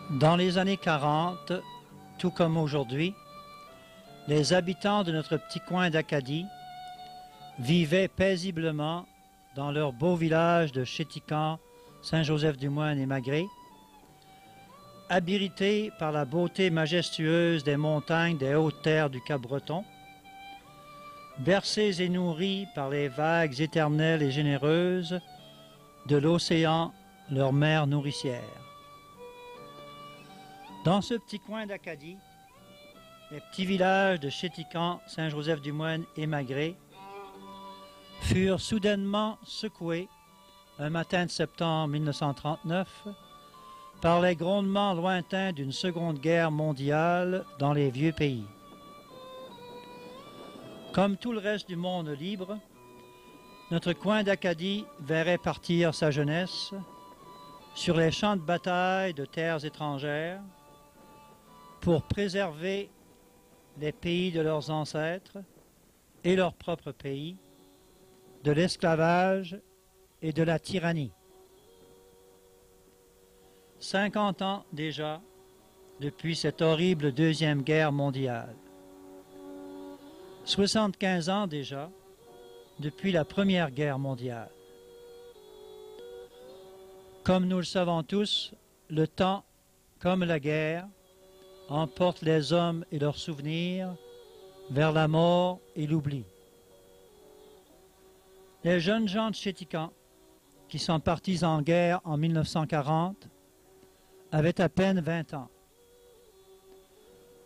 Dans les années 40, tout comme aujourd'hui, les habitants de notre petit coin d'Acadie vivaient paisiblement dans leur beau village de Chéticamp, Saint-Joseph-du-Moine et Magré, abrités par la beauté majestueuse des montagnes des hautes terres du Cap-Breton, bercés et nourris par les vagues éternelles et généreuses de l'océan, leur mère nourricière. Dans ce petit coin d'Acadie, les petits villages de Chéticamp, Saint-Joseph-du-Moine et Magré furent soudainement secoués un matin de septembre 1939 par les grondements lointains d'une seconde guerre mondiale dans les vieux pays. Comme tout le reste du monde libre, notre coin d'Acadie verrait partir sa jeunesse sur les champs de bataille de terres étrangères pour préserver les pays de leurs ancêtres et leur propre pays de l'esclavage et de la tyrannie. 50 ans déjà depuis cette horrible Deuxième Guerre mondiale. 75 ans déjà depuis la Première Guerre mondiale. Comme nous le savons tous, le temps, comme la guerre, emporte les hommes et leurs souvenirs vers la mort et l'oubli. Les jeunes gens de Chéticamp, qui sont partis en guerre en 1940, avaient à peine 20 ans.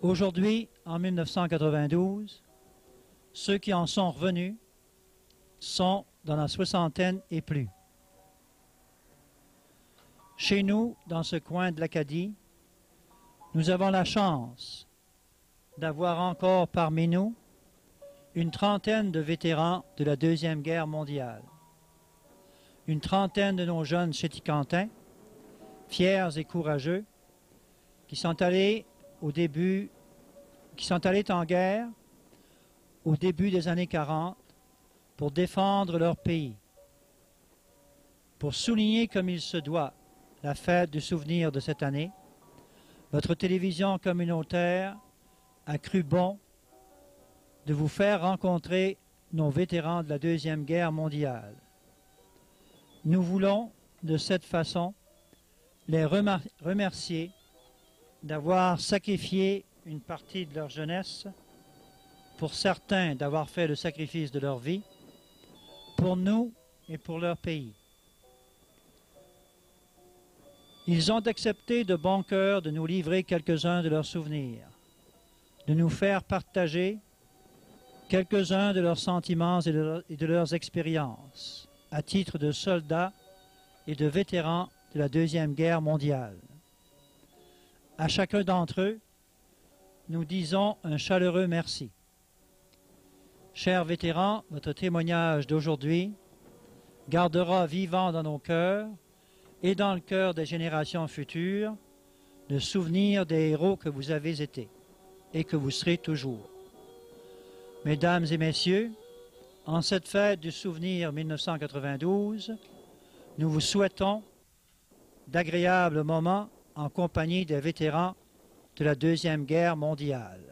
Aujourd'hui, en 1992, ceux qui en sont revenus sont dans la soixantaine et plus. Chez nous, dans ce coin de l'Acadie, nous avons la chance d'avoir encore parmi nous une trentaine de vétérans de la Deuxième Guerre mondiale. Une trentaine de nos jeunes chéticantins, fiers et courageux, qui sont allés en guerre au début des années 40 pour défendre leur pays, pour souligner comme il se doit la fête du souvenir de cette année. Votre télévision communautaire a cru bon de vous faire rencontrer nos vétérans de la Deuxième Guerre mondiale. Nous voulons, de cette façon, les remercier d'avoir sacrifié une partie de leur jeunesse, pour certains d'avoir fait le sacrifice de leur vie, pour nous et pour leur pays. Ils ont accepté de bon cœur de nous livrer quelques-uns de leurs souvenirs, de nous faire partager quelques-uns de leurs sentiments et de leurs expériences, à titre de soldats et de vétérans de la Deuxième Guerre mondiale. À chacun d'entre eux, nous disons un chaleureux merci. Chers vétérans, votre témoignage d'aujourd'hui gardera vivant dans nos cœurs et dans le cœur des générations futures le souvenir des héros que vous avez été et que vous serez toujours. Mesdames et messieurs, en cette fête du souvenir 1992, nous vous souhaitons d'agréables moments en compagnie des vétérans de la Deuxième Guerre mondiale.